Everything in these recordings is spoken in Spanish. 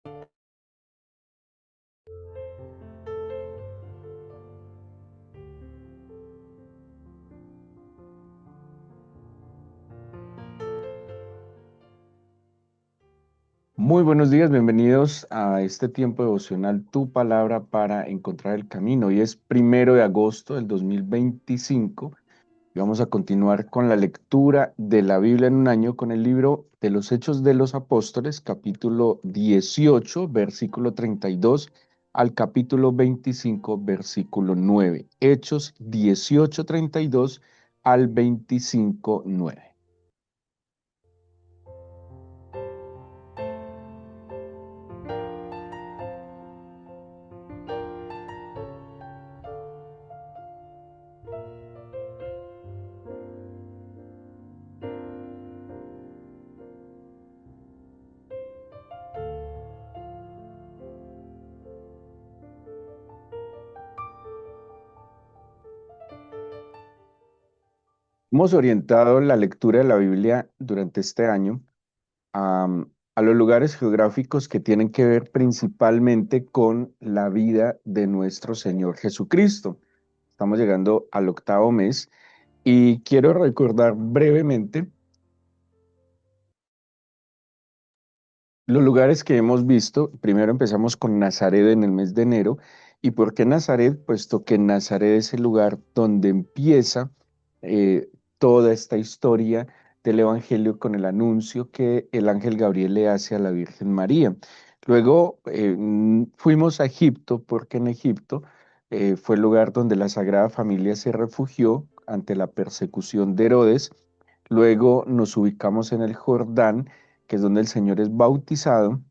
Muy buenos días, bienvenidos a este tiempo devocional, Tu Palabra para Encontrar el Camino. Hoy es 1 de agosto del 2025 y vamos a continuar con la lectura de la Biblia en un año con el libro de los Hechos de los Apóstoles, capítulo 18, versículo 32 al capítulo 25, versículo 9. Hechos 18, 32 al 25, 9. Hemos orientado la lectura de la Biblia durante este año a los lugares geográficos que tienen que ver principalmente con la vida de nuestro Señor Jesucristo. Estamos llegando al octavo mes y quiero recordar brevemente los lugares que hemos visto. Primero empezamos con Nazaret en el mes de enero. ¿Y por qué Nazaret? Puesto que Nazaret es el lugar donde empieza toda esta historia del Evangelio con el anuncio que el ángel Gabriel le hace a la Virgen María. Luego fuimos a Egipto porque en Egipto fue el lugar donde la Sagrada Familia se refugió ante la persecución de Herodes. Luego nos ubicamos en el Jordán, que es donde el Señor es bautizado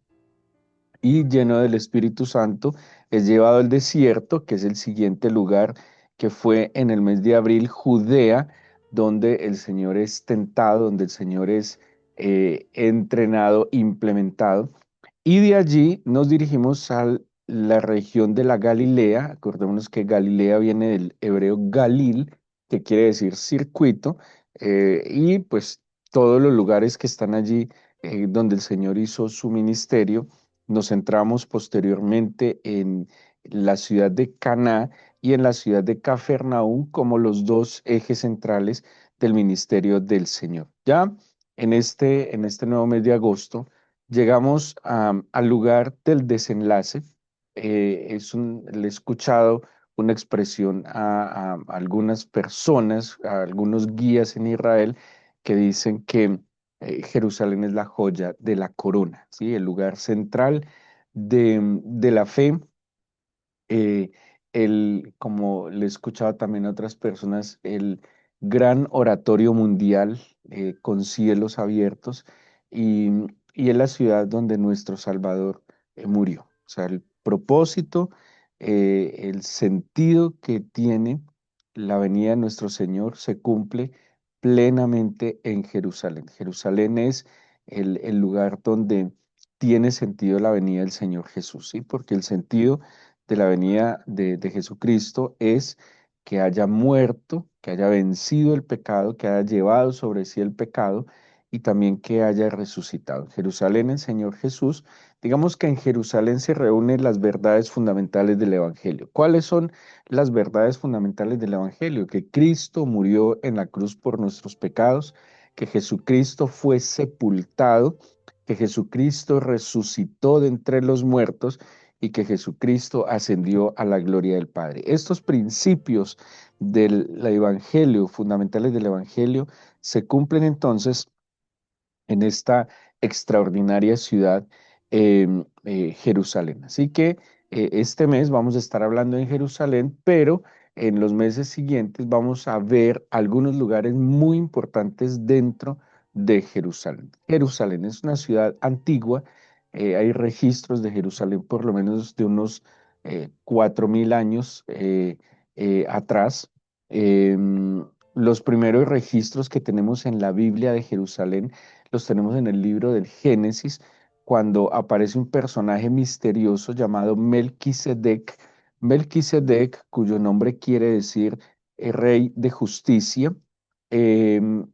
y lleno del Espíritu Santo, es llevado al desierto, que es el siguiente lugar que fue en el mes de abril, Judea, donde el Señor es tentado, donde el Señor es entrenado, implementado. Y de allí nos dirigimos a la región de la Galilea. Acordémonos que Galilea viene del hebreo Galil, que quiere decir circuito, y pues todos los lugares que están allí donde el Señor hizo su ministerio. Nos centramos posteriormente en la ciudad de Caná y en la ciudad de Cafarnaúm como los dos ejes centrales del ministerio del Señor. Ya en este nuevo mes de agosto llegamos al lugar del desenlace. Le he escuchado una expresión a algunas personas, a algunos guías en Israel, que dicen que Jerusalén es la joya de la corona, ¿sí? El lugar central de la fe. eh, Como le he escuchado también a otras personas, el gran oratorio mundial con cielos abiertos y, y es la ciudad donde nuestro Salvador murió. O sea, el propósito, el sentido que tiene la venida de nuestro Señor se cumple plenamente en Jerusalén. Jerusalén es el lugar donde tiene sentido la venida del Señor Jesús, ¿sí? Porque el sentido de la venida de Jesucristo es que haya muerto, que haya vencido el pecado, que haya llevado sobre sí el pecado y también que haya resucitado. En Jerusalén, el Señor Jesús, digamos que en Jerusalén se reúnen las verdades fundamentales del Evangelio. ¿Cuáles son las verdades fundamentales del Evangelio? Que Cristo murió en la cruz por nuestros pecados, que Jesucristo fue sepultado, que Jesucristo resucitó de entre los muertos y que Jesucristo ascendió a la gloria del Padre. Estos principios del Evangelio, fundamentales del Evangelio, se cumplen entonces en esta extraordinaria ciudad, Jerusalén. Así que este mes vamos a estar hablando en Jerusalén, pero en los meses siguientes vamos a ver algunos lugares muy importantes dentro de Jerusalén. Jerusalén es una ciudad antigua. Hay registros de Jerusalén por lo menos de unos 4.000 años atrás. Los primeros registros que tenemos en la Biblia de Jerusalén los tenemos en el libro del Génesis, cuando aparece un personaje misterioso llamado Melquisedec. Melquisedec, cuyo nombre quiere decir rey de justicia. Em,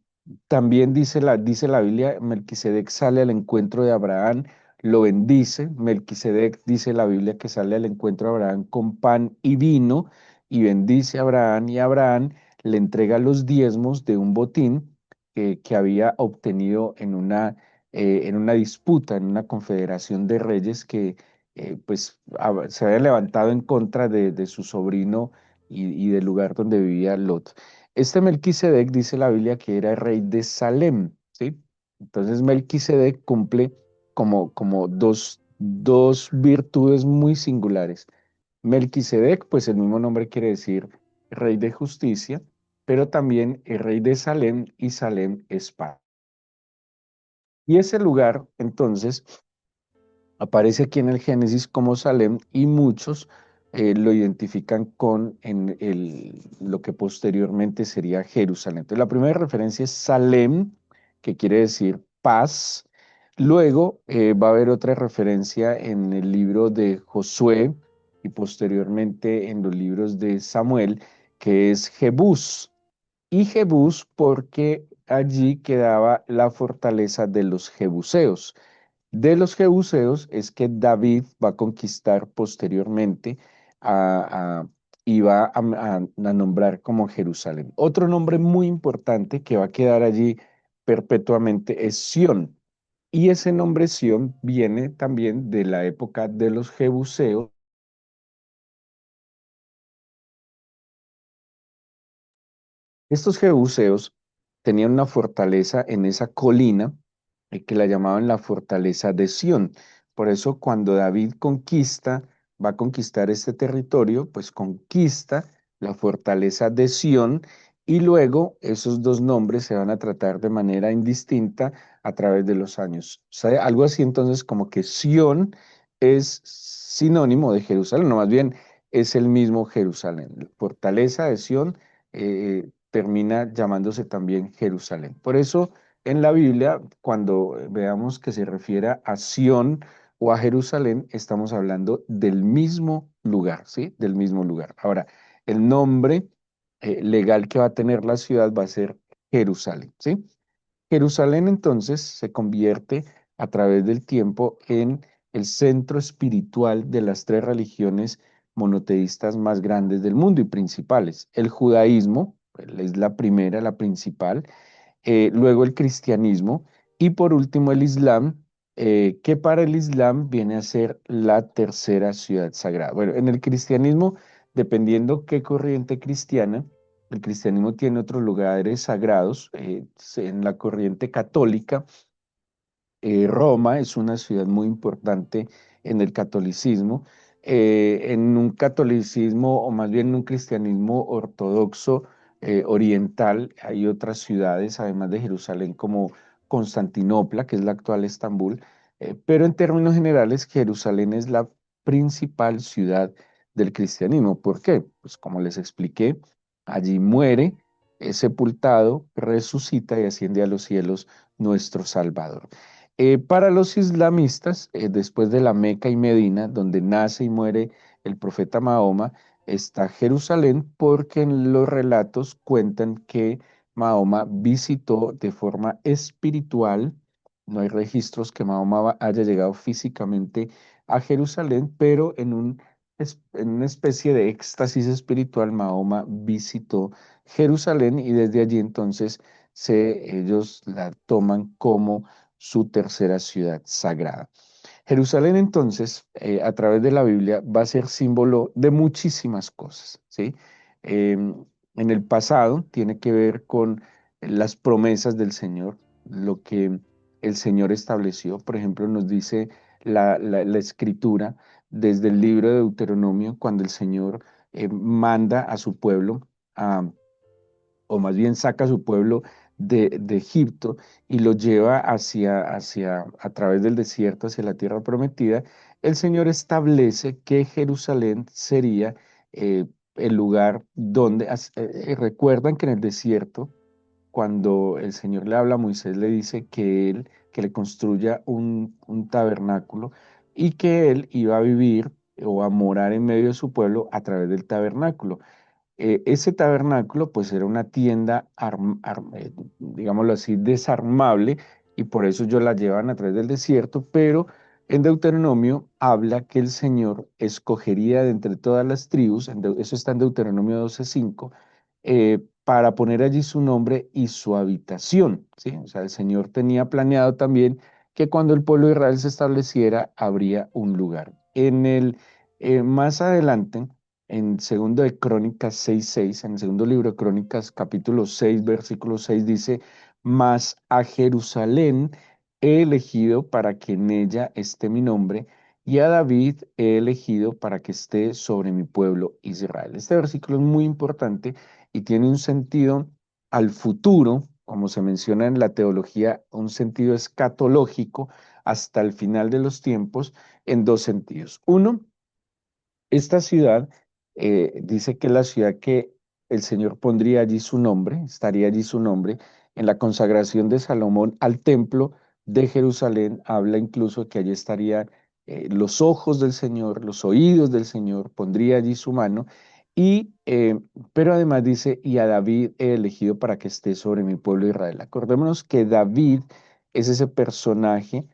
También dice la Biblia, Melquisedec sale al encuentro de Abraham, lo bendice. Melquisedec, dice la Biblia, que sale al encuentro de Abraham con pan y vino y bendice a Abraham, y Abraham le entrega los diezmos de un botín que había obtenido en una disputa, en una confederación de reyes que pues se había levantado en contra de su sobrino y del lugar donde vivía Lot. Este Melquisedec dice la Biblia que era el rey de Salem, ¿sí? Entonces Melquisedec cumple como dos virtudes muy singulares. Melquisedec, pues el mismo nombre quiere decir rey de justicia, pero también el rey de Salem, y Salem es paz. Y ese lugar, entonces, aparece aquí en el Génesis como Salem, y muchos lo identifican con lo que posteriormente sería Jerusalén. Entonces, la primera referencia es Salem, que quiere decir paz. Luego va a haber otra referencia en el libro de Josué y posteriormente en los libros de Samuel, que es Jebús. Y Jebús porque allí quedaba la fortaleza de los jebuseos. De los jebuseos es que David va a conquistar posteriormente y va a nombrar como Jerusalén. Otro nombre muy importante que va a quedar allí perpetuamente es Sión. Y ese nombre Sión viene también de la época de los jebuseos. Estos jebuseos tenían una fortaleza en esa colina que la llamaban la fortaleza de Sión. Por eso cuando David va a conquistar este territorio, pues conquista la fortaleza de Sión, y luego esos dos nombres se van a tratar de manera indistinta a través de los años. O sea, algo así entonces como que Sión es sinónimo de Jerusalén, no, más bien es el mismo Jerusalén. Fortaleza de Sión termina llamándose también Jerusalén. Por eso en la Biblia, cuando veamos que se refiere a Sión o a Jerusalén, estamos hablando del mismo lugar, ¿sí? Del mismo lugar. Ahora, el nombre legal que va a tener la ciudad va a ser Jerusalén, ¿sí? Jerusalén entonces se convierte a través del tiempo en el centro espiritual de las tres religiones monoteístas más grandes del mundo y principales. El judaísmo es la primera, la principal, luego el cristianismo y por último el Islam, que para el Islam viene a ser la tercera ciudad sagrada. Bueno, en el cristianismo, dependiendo qué corriente cristiana, el cristianismo tiene otros lugares sagrados. En la corriente católica, Roma es una ciudad muy importante en el catolicismo. En un catolicismo, o más bien en un cristianismo ortodoxo oriental, hay otras ciudades, además de Jerusalén, como Constantinopla, que es la actual Estambul. Pero en términos generales, Jerusalén es la principal ciudad del cristianismo. ¿Por qué? Pues como les expliqué, allí muere, es sepultado, resucita y asciende a los cielos nuestro Salvador. Para los islamistas, después de la Meca y Medina, donde nace y muere el profeta Mahoma, está Jerusalén, porque en los relatos cuentan que Mahoma visitó de forma espiritual. No hay registros que Mahoma haya llegado físicamente a Jerusalén, pero en una especie de éxtasis espiritual, Mahoma visitó Jerusalén, y desde allí entonces ellos la toman como su tercera ciudad sagrada. Jerusalén entonces, a través de la Biblia, va a ser símbolo de muchísimas cosas, ¿sí? En el pasado tiene que ver con las promesas del Señor, lo que el Señor estableció. Por ejemplo, nos dice la Escritura desde el libro de Deuteronomio, cuando el Señor manda a su pueblo a o más bien saca a su pueblo de Egipto y lo lleva a través del desierto, hacia la tierra prometida. El Señor establece que Jerusalén sería el lugar donde, recuerdan que en el desierto, cuando el Señor le habla a Moisés, le dice que le construya un tabernáculo, y que él iba a vivir o a morar en medio de su pueblo a través del tabernáculo. Ese tabernáculo pues era una tienda, digámoslo así, desarmable, y por eso ellos la llevan a través del desierto, pero En Deuteronomio habla que el Señor escogería de entre todas las tribus, eso está en Deuteronomio 12:5, para poner allí su nombre y su habitación, ¿sí? O sea, el Señor tenía planeado también que cuando el pueblo de Israel se estableciera, habría un lugar. Más adelante, en segundo de Crónicas 6:6, en el segundo libro de Crónicas, capítulo 6, versículo 6, dice: Mas a Jerusalén he elegido para que en ella esté mi nombre, y a David he elegido para que esté sobre mi pueblo Israel. Este versículo es muy importante y tiene un sentido al futuro, como se menciona en la teología, un sentido escatológico hasta el final de los tiempos, en dos sentidos. Uno, esta ciudad dice que es la ciudad que el Señor pondría allí su nombre, estaría allí su nombre. En la consagración de Salomón al templo de Jerusalén habla incluso que allí estarían los ojos del Señor, los oídos del Señor, pondría allí su mano. Y, pero además dice: y a David he elegido para que esté sobre mi pueblo Israel. Acordémonos que David es ese personaje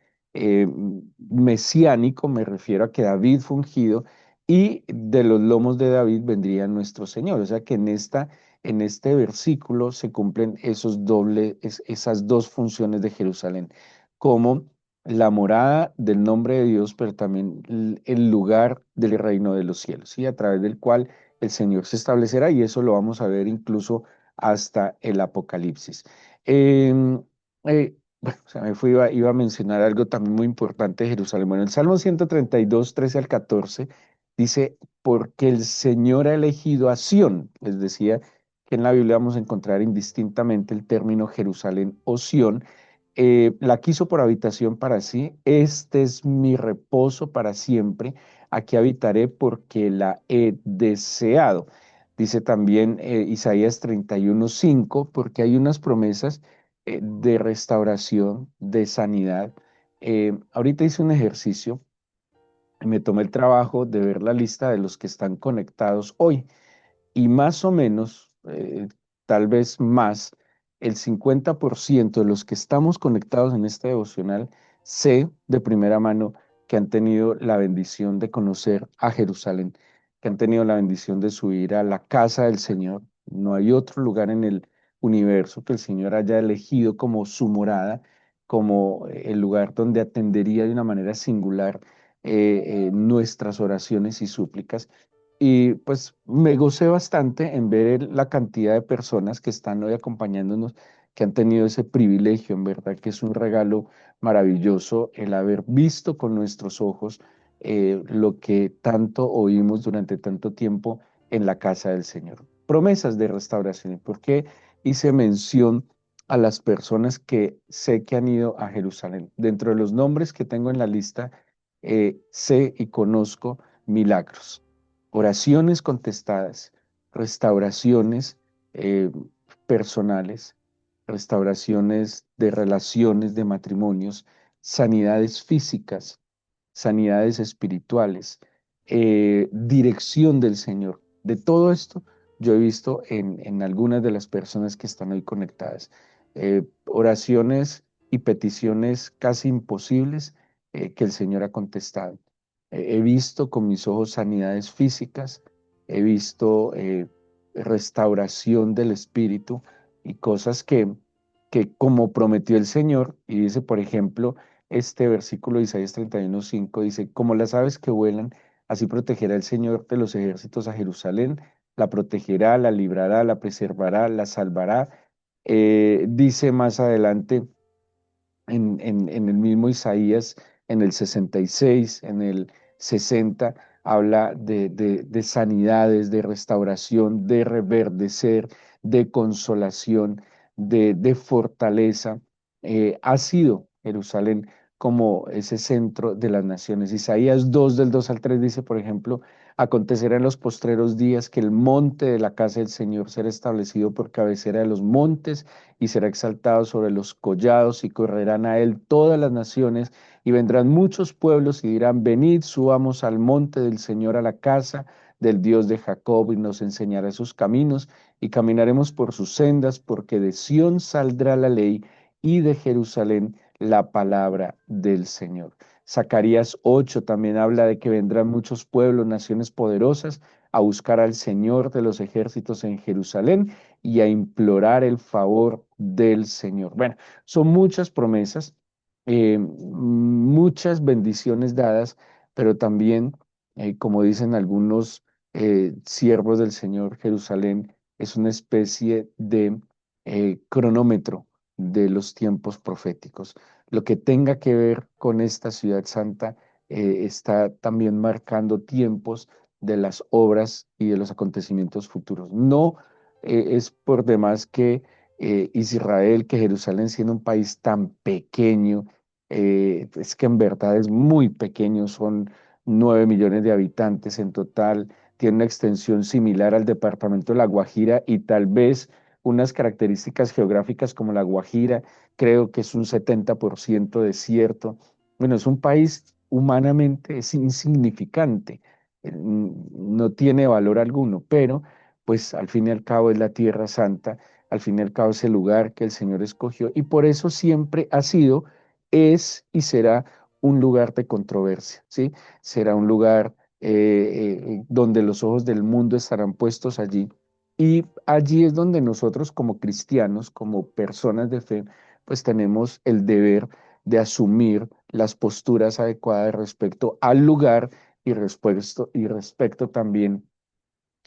mesiánico, me refiero a que David fue ungido y de los lomos de David vendría nuestro Señor. O sea que en este versículo se cumplen esas dos funciones de Jerusalén, como la morada del nombre de Dios, pero también el lugar del reino de los cielos, ¿sí? A través del cual el Señor se establecerá, y eso lo vamos a ver incluso hasta el Apocalipsis. Em, bueno, se me fue, iba a mencionar algo también muy importante de Jerusalén. Bueno, el Salmo 132, 13 al 14 dice: porque el Señor ha elegido a Sión. Les decía que en la Biblia vamos a encontrar indistintamente el término Jerusalén o Sión. La quiso por habitación para sí. Este es mi reposo para siempre. Aquí habitaré porque la he deseado. Dice también Isaías 31:5, porque hay unas promesas de restauración, de sanidad. Ahorita hice un ejercicio y me tomé el trabajo de ver la lista de los que están conectados hoy, y más o menos, tal vez más, el 50% de los que estamos conectados en este devocional, sé de primera mano que han tenido la bendición de conocer a Jerusalén, que han tenido la bendición de subir a la casa del Señor. No hay otro lugar en el universo que el Señor haya elegido como su morada, como el lugar donde atendería de una manera singular nuestras oraciones y súplicas. Y pues me gocé bastante en ver la cantidad de personas que están hoy acompañándonos, que han tenido ese privilegio. En verdad que es un regalo maravilloso el haber visto con nuestros ojos lo que tanto oímos durante tanto tiempo en la casa del Señor. Promesas de restauración. ¿Por qué hice mención a las personas que sé que han ido a Jerusalén? Dentro de los nombres que tengo en la lista, sé y conozco milagros, oraciones contestadas, restauraciones eh, personales, restauraciones de relaciones, de matrimonios, sanidades físicas, sanidades espirituales, dirección del Señor. De todo esto yo he visto en algunas de las personas que están hoy conectadas. Oraciones y peticiones casi imposibles que el Señor ha contestado. He visto con mis ojos sanidades físicas, he visto restauración del espíritu y cosas que como prometió el Señor, y dice, por ejemplo, este versículo de Isaías 31:5 dice: como las aves que vuelan, así protegerá el Señor de los ejércitos a Jerusalén, la protegerá, la librará, la preservará, la salvará. Dice más adelante en el mismo Isaías, en el 66, en el 60, habla de sanidades, de restauración, de reverdecer, de consolación, de fortaleza. Ha sido Jerusalén como ese centro de las naciones. Isaías 2 del 2 al 3 dice, por ejemplo: acontecerá en los postreros días que el monte de la casa del Señor será establecido por cabecera de los montes y será exaltado sobre los collados, y correrán a él todas las naciones, y vendrán muchos pueblos y dirán: venid, subamos al monte del Señor, a la casa del Dios de Jacob, y nos enseñará sus caminos, y caminaremos por sus sendas, porque de Sión saldrá la ley y de Jerusalén la palabra del Señor. Zacarías 8 también habla de que vendrán muchos pueblos, naciones poderosas a buscar al Señor de los ejércitos en Jerusalén y a implorar el favor del Señor. Bueno, son muchas promesas, muchas bendiciones dadas, pero también, como dicen algunos siervos del Señor, Jerusalén es una especie de cronómetro de los tiempos proféticos. Lo que tenga que ver con esta ciudad santa está también marcando tiempos de las obras y de los acontecimientos futuros. No es por demás que Israel, que Jerusalén siendo un país tan pequeño, es que en verdad es muy pequeño, son 9 millones de habitantes en total, tiene una extensión similar al departamento de La Guajira y tal vez unas características geográficas como La Guajira, creo que es un 70% desierto. Bueno, es un país humanamente es insignificante, no tiene valor alguno, pero pues al fin y al cabo es la tierra santa, al fin y al cabo es el lugar que el Señor escogió y por eso siempre ha sido, es y será un lugar de controversia, ¿sí? Será un lugar donde los ojos del mundo estarán puestos allí. Y allí es donde nosotros como cristianos, como personas de fe, pues tenemos el deber de asumir las posturas adecuadas respecto al lugar y respecto también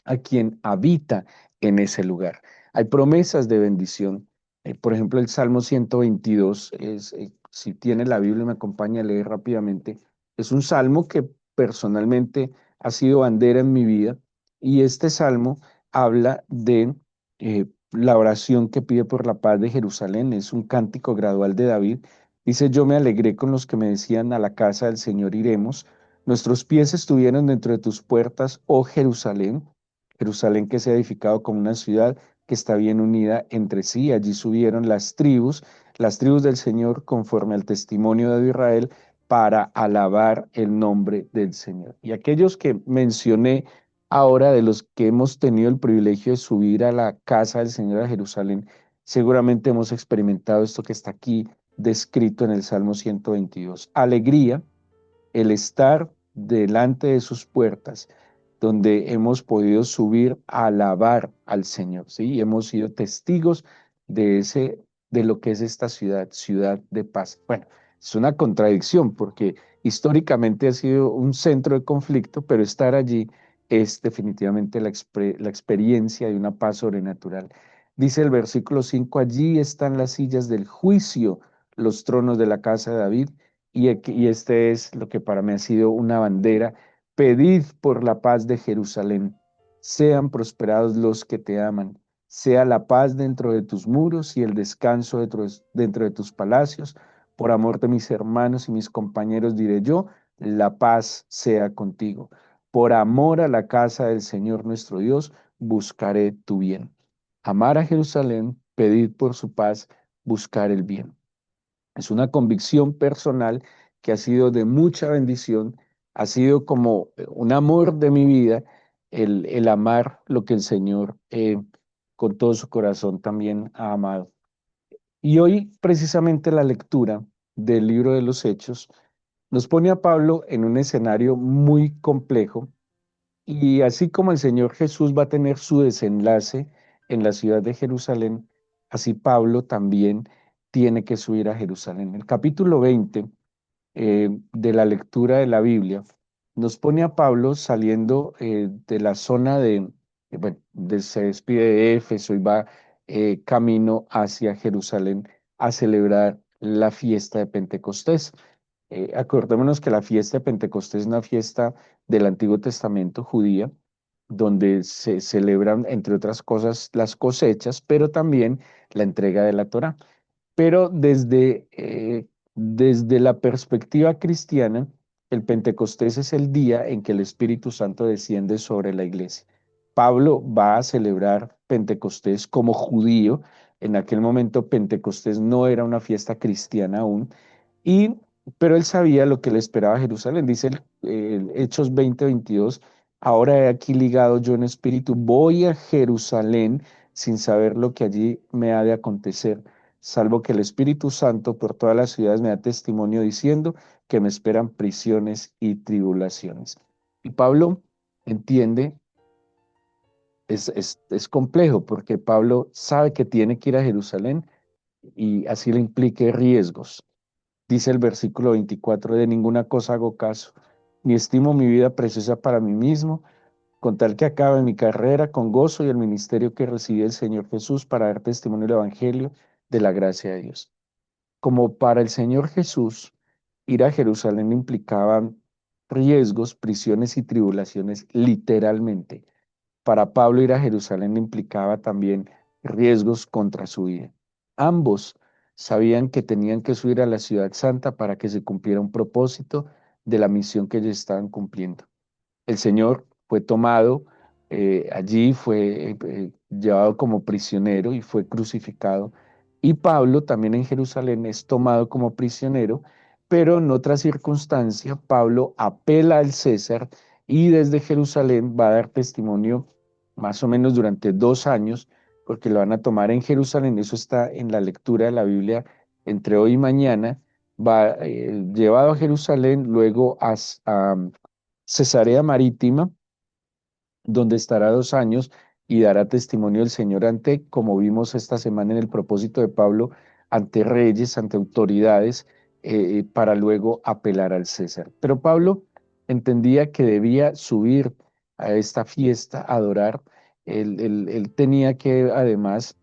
a quien habita en ese lugar. Hay promesas de bendición. Por ejemplo, el Salmo 122, si tiene la Biblia, me acompaña a leer rápidamente. Es un salmo que personalmente ha sido bandera en mi vida y este salmo habla de la oración que pide por la paz de Jerusalén. Es un cántico gradual de David. Dice, yo me alegré con los que me decían, a la casa del Señor iremos. Nuestros pies estuvieron dentro de tus puertas, oh Jerusalén. Jerusalén que se ha edificado como una ciudad que está bien unida entre sí. Allí subieron las tribus del Señor conforme al testimonio de Israel para alabar el nombre del Señor. Y aquellos que mencioné ahora, de los que hemos tenido el privilegio de subir a la casa del Señor a Jerusalén, seguramente hemos experimentado esto que está aquí descrito en el Salmo 122. Alegría, el estar delante de sus puertas, donde hemos podido subir a alabar al Señor, ¿sí? Y hemos sido testigos de lo que es esta ciudad, ciudad de paz. Bueno, es una contradicción porque históricamente ha sido un centro de conflicto, pero estar allí es definitivamente la experiencia de una paz sobrenatural. Dice el versículo 5: allí están las sillas del juicio, los tronos de la casa de David, y este es lo que para mí ha sido una bandera: pedid por la paz de Jerusalén, sean prosperados los que te aman, sea la paz dentro de tus muros y el descanso dentro de tus palacios. Por amor de mis hermanos y mis compañeros diré yo, la paz sea contigo. Por amor a la casa del Señor nuestro Dios, buscaré tu bien. Amar a Jerusalén, pedid por su paz, buscar el bien. Es una convicción personal que ha sido de mucha bendición, ha sido como un amor de mi vida, el amar lo que el Señor con todo su corazón también ha amado. Y hoy precisamente la lectura del libro de los Hechos nos pone a Pablo en un escenario muy complejo y así como el Señor Jesús va a tener su desenlace en la ciudad de Jerusalén, así Pablo también tiene que subir a Jerusalén. El capítulo 20 de la lectura de la Biblia nos pone a Pablo saliendo de la zona bueno, se despide de Éfeso y va camino hacia Jerusalén a celebrar la fiesta de Pentecostés. Acordémonos que la fiesta de Pentecostés es una fiesta del Antiguo Testamento judía, donde se celebran, entre otras cosas, las cosechas, pero también la entrega de la Torá. Pero desde la perspectiva cristiana, el Pentecostés es el día en que el Espíritu Santo desciende sobre la iglesia. Pablo va a celebrar Pentecostés como judío. En aquel momento Pentecostés no era una fiesta cristiana aún, y, pero él sabía lo que le esperaba a Jerusalén. Dice el Hechos 20:22, ahora he aquí ligado yo en espíritu, voy a Jerusalén sin saber lo que allí me ha de acontecer, salvo que el Espíritu Santo por todas las ciudades me da testimonio diciendo que me esperan prisiones y tribulaciones. Y Pablo entiende, es complejo porque Pablo sabe que tiene que ir a Jerusalén y así le implique riesgos. Dice el versículo 24: de ninguna cosa hago caso, ni estimo mi vida preciosa para mí mismo, con tal que acabe mi carrera con gozo y el ministerio que recibí del Señor Jesús para dar testimonio del Evangelio de la gracia de Dios. Como para el Señor Jesús, ir a Jerusalén implicaba riesgos, prisiones y tribulaciones, literalmente. Para Pablo, ir a Jerusalén implicaba también riesgos contra su vida. Ambos sabían que tenían que subir a la ciudad santa para que se cumpliera un propósito de la misión que ellos estaban cumpliendo. El Señor fue tomado allí, fue llevado como prisionero y fue crucificado. Y Pablo también en Jerusalén es tomado como prisionero, pero en otra circunstancia, Pablo apela al César y desde Jerusalén va a dar testimonio más o menos durante 2 años, porque lo van a tomar en Jerusalén. Eso está en la lectura de la Biblia entre hoy y mañana. Va llevado a Jerusalén, luego a Cesarea Marítima, donde estará 2 años y dará testimonio del Señor ante, como vimos esta semana en el propósito de Pablo, ante reyes, ante autoridades, para luego apelar al César. Pero Pablo entendía que debía subir a esta fiesta, a adorar. Él tenía que, además,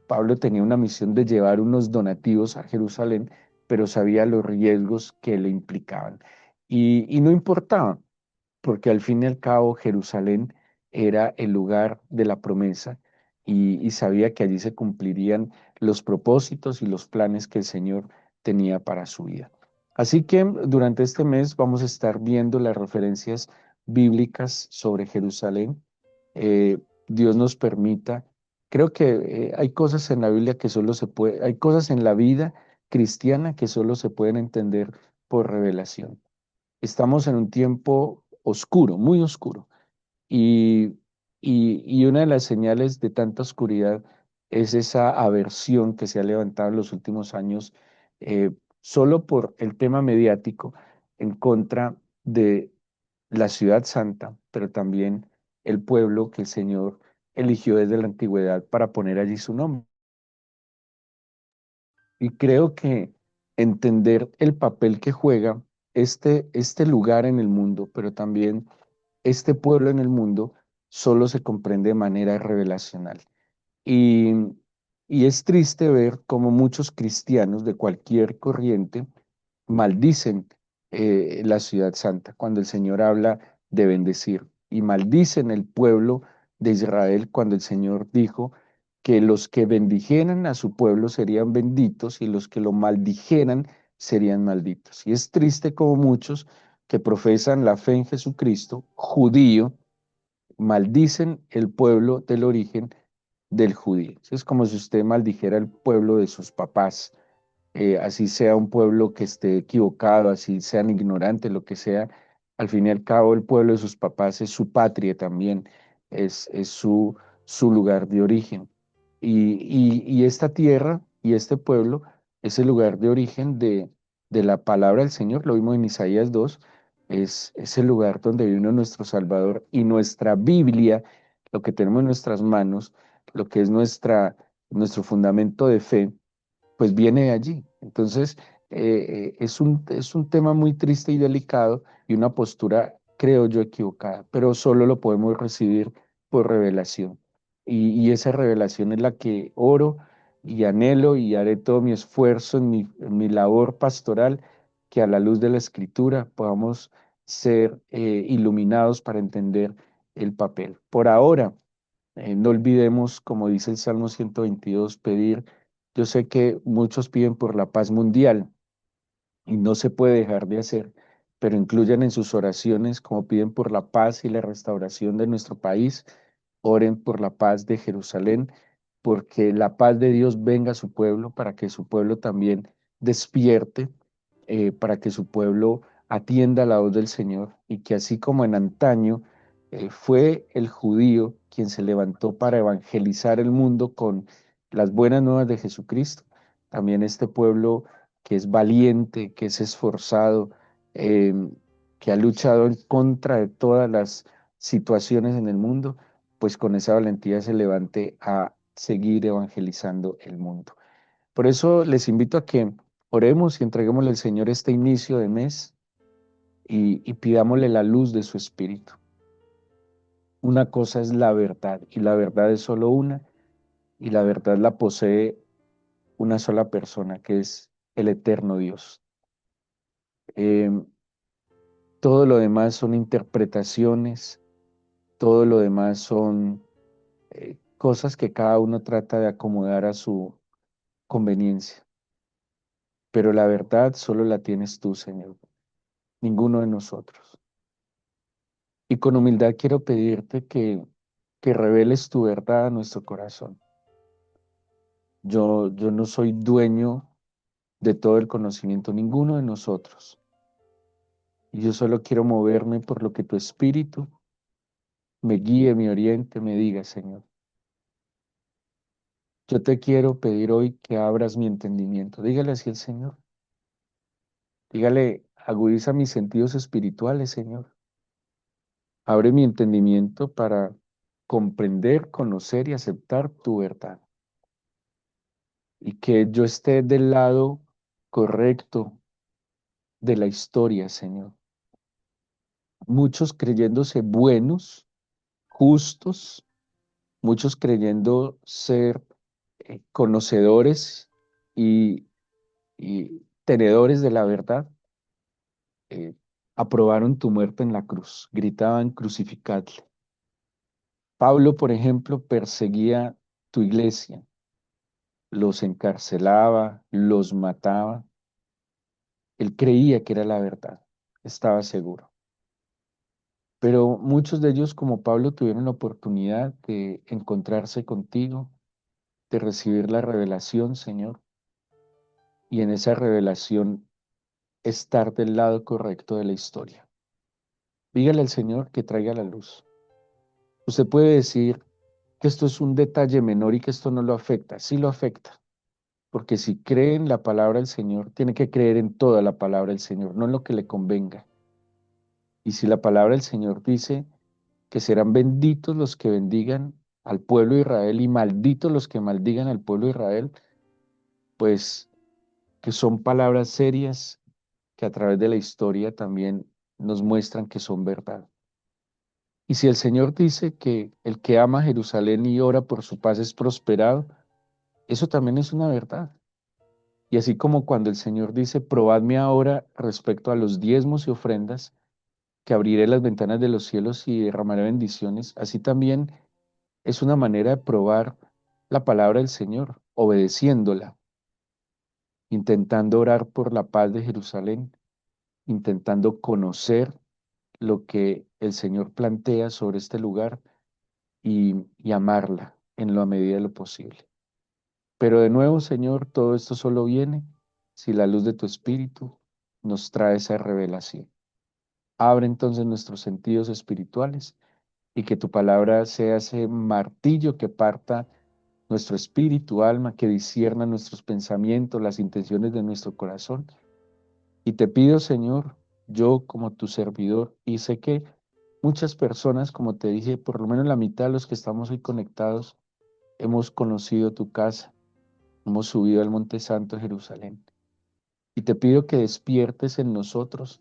Pablo tenía una misión de llevar unos donativos a Jerusalén, pero sabía los riesgos que le implicaban. Y no importaba, porque al fin y al cabo Jerusalén era el lugar de la promesa y sabía que allí se cumplirían los propósitos y los planes que el Señor tenía para su vida. Así que durante este mes vamos a estar viendo las referencias bíblicas sobre Jerusalén. Dios nos permita. Creo que hay cosas en la Biblia que solo se puede, hay cosas en la vida cristiana que solo se pueden entender por revelación. Estamos en un tiempo oscuro, muy oscuro. Y, y una de las señales de tanta oscuridad es esa aversión que se ha levantado en los últimos años, solo por el tema mediático, en contra de la ciudad santa, pero también el pueblo que el Señor eligió desde la antigüedad para poner allí su nombre. Y creo que entender el papel que juega este lugar en el mundo, pero también este pueblo en el mundo, solo se comprende de manera revelacional. Y, y es triste ver cómo muchos cristianos de cualquier corriente maldicen la ciudad santa cuando el Señor habla de bendecir y maldicen el pueblo de Israel cuando el Señor dijo que los que bendijeran a su pueblo serían benditos y los que lo maldijeran serían malditos. Y es triste como muchos que profesan la fe en Jesucristo, judío, maldicen el pueblo del origen del judío. Es como si usted maldijera el pueblo de sus papás, así sea un pueblo que esté equivocado, así sean ignorantes, lo que sea. Al fin y al cabo, el pueblo de sus papás es su patria también, es su lugar de origen. Y esta tierra y este pueblo es el lugar de origen de la palabra del Señor, lo vimos en Isaías 2, es el lugar donde vino nuestro Salvador y nuestra Biblia, lo que tenemos en nuestras manos, lo que es nuestro fundamento de fe, pues viene de allí. Entonces, es un tema muy triste y delicado y una postura, creo yo, equivocada, pero solo lo podemos recibir por revelación. Y esa revelación es la que oro y anhelo y haré todo mi esfuerzo en mi labor pastoral, que a la luz de la Escritura podamos ser iluminados para entender el papel. Por ahora, no olvidemos, como dice el Salmo 122, pedir. Yo sé que muchos piden por la paz mundial y no se puede dejar de hacer, pero incluyan en sus oraciones, como piden por la paz y la restauración de nuestro país, oren por la paz de Jerusalén, porque la paz de Dios venga a su pueblo, para que su pueblo también despierte, para que su pueblo atienda la voz del Señor y que así como en antaño fue el judío quien se levantó para evangelizar el mundo con las buenas nuevas de Jesucristo, también este pueblo que es valiente, que es esforzado, eh, que ha luchado en contra de todas las situaciones en el mundo, pues con esa valentía se levante a seguir evangelizando el mundo. Por eso les invito a que oremos y entreguémosle al Señor este inicio de mes y pidámosle la luz de su Espíritu. Una cosa es la verdad y la verdad es solo una y la verdad la posee una sola persona que es el eterno Dios. Eh, Todo lo demás son interpretaciones, todo lo demás son cosas que cada uno trata de acomodar a su conveniencia. Pero la verdad solo la tienes tú, Señor, ninguno de nosotros. Y con humildad quiero pedirte que reveles tu verdad a nuestro corazón. Yo no soy dueño de todo el conocimiento, ninguno de nosotros. Y yo solo quiero moverme por lo que tu espíritu me guíe, me oriente, me diga, Señor. Yo te quiero pedir hoy que abras mi entendimiento. Dígale así al Señor. Dígale, agudiza mis sentidos espirituales, Señor. Abre mi entendimiento para comprender, conocer y aceptar tu verdad. Y que yo esté del lado correcto de la historia, Señor. Muchos creyéndose buenos, justos, muchos creyendo ser conocedores y, y tenedores de la verdad, eh, aprobaron tu muerte en la cruz, gritaban crucificadle. Pablo, por ejemplo, perseguía tu iglesia, los encarcelaba, los mataba. Él creía que era la verdad, estaba seguro. Pero muchos de ellos, como Pablo, tuvieron la oportunidad de encontrarse contigo, de recibir la revelación, Señor, y en esa revelación estar del lado correcto de la historia. Dígale al Señor que traiga la luz. Usted puede decir que esto es un detalle menor y que esto no lo afecta. Sí lo afecta, porque si cree en la palabra del Señor, tiene que creer en toda la palabra del Señor, no en lo que le convenga. Y si la palabra del Señor dice que serán benditos los que bendigan al pueblo de Israel y malditos los que maldigan al pueblo de Israel, pues que son palabras serias que a través de la historia también nos muestran que son verdad. Y si el Señor dice que el que ama a Jerusalén y ora por su paz es prosperado, eso también es una verdad. Y así como cuando el Señor dice, probadme ahora respecto a los diezmos y ofrendas, que abriré las ventanas de los cielos y derramaré bendiciones, así también es una manera de probar la palabra del Señor, obedeciéndola, intentando orar por la paz de Jerusalén, intentando conocer lo que el Señor plantea sobre este lugar y amarla en la medida de lo posible. Pero de nuevo, Señor, todo esto solo viene si la luz de tu Espíritu nos trae esa revelación. Abre entonces nuestros sentidos espirituales y que tu palabra sea ese martillo que parta nuestro espíritu, alma, que discierna nuestros pensamientos, las intenciones de nuestro corazón. Y te pido, Señor, yo como tu servidor, y sé que muchas personas, como te dije, por lo menos la mitad de los que estamos hoy conectados, hemos conocido tu casa, hemos subido al Monte Santo de Jerusalén. Y te pido que despiertes en nosotros,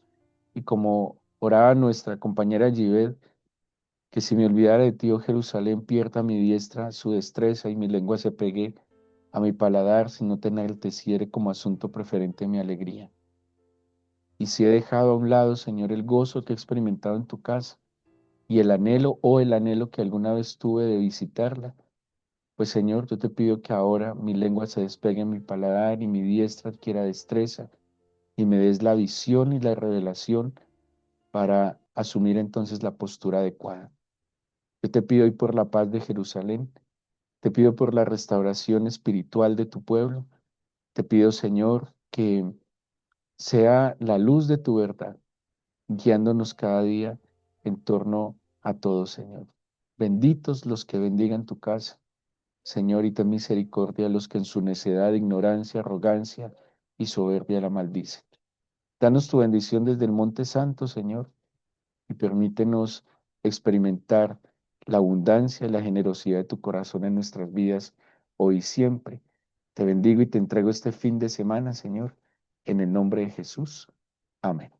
y como oraba nuestra compañera Gibet, que si me olvidara de ti, oh Jerusalén, pierda mi diestra su destreza y mi lengua se pegue a mi paladar, si no te enalteciere como asunto preferente mi alegría. Y si he dejado a un lado, Señor, el gozo que he experimentado en tu casa y el anhelo o el anhelo que alguna vez tuve de visitarla, pues Señor, yo te pido que ahora mi lengua se despegue a mi paladar y mi diestra adquiera destreza y me des la visión y la revelación para asumir entonces la postura adecuada. Yo te pido hoy por la paz de Jerusalén, te pido por la restauración espiritual de tu pueblo, te pido, Señor, que sea la luz de tu verdad, guiándonos cada día en torno a todo, Señor. Benditos los que bendigan tu casa, Señor, y ten misericordia a los que en su necedad, ignorancia, arrogancia, y soberbia la maldicen. Danos tu bendición desde el Monte Santo, Señor, y permítenos experimentar la abundancia y la generosidad de tu corazón en nuestras vidas hoy y siempre. Te bendigo y te entrego este fin de semana, Señor, en el nombre de Jesús. Amén.